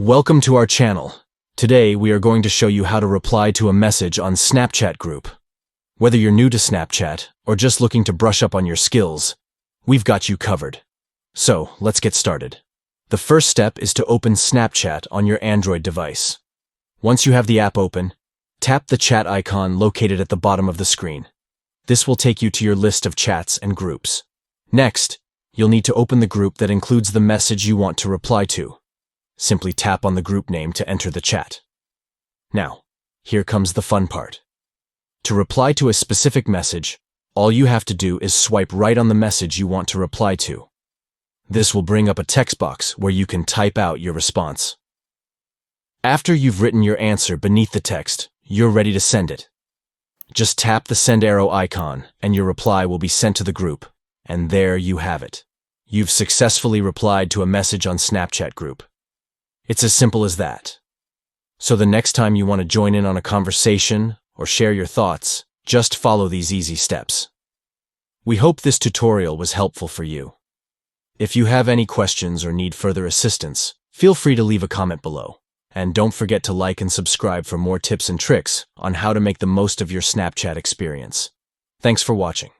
Welcome to our channel. Today we are going to show you how to reply to a message on Snapchat group. Whether you're new to Snapchat or just looking to brush up on your skills, we've got you covered. So, let's get started. The first step is to open Snapchat on your Android device. Once you have the app open, tap the chat icon located at the bottom of the screen. This will take you to your list of chats and groups. Next, you'll need to open the group that includes the message you want to reply to. Simply tap on the group name to enter the chat. Now, here comes the fun part. To reply to a specific message, all you have to do is swipe right on the message you want to reply to. This will bring up a text box where you can type out your response. After you've written your answer beneath the text, you're ready to send it. Just tap the send arrow icon and your reply will be sent to the group. And there you have it. You've successfully replied to a message on Snapchat group. It's as simple as that. So the next time you want to join in on a conversation or share your thoughts, just follow these easy steps. We hope this tutorial was helpful for you. If you have any questions or need further assistance, feel free to leave a comment below. And don't forget to like and subscribe for more tips and tricks on how to make the most of your Snapchat experience. Thanks for watching.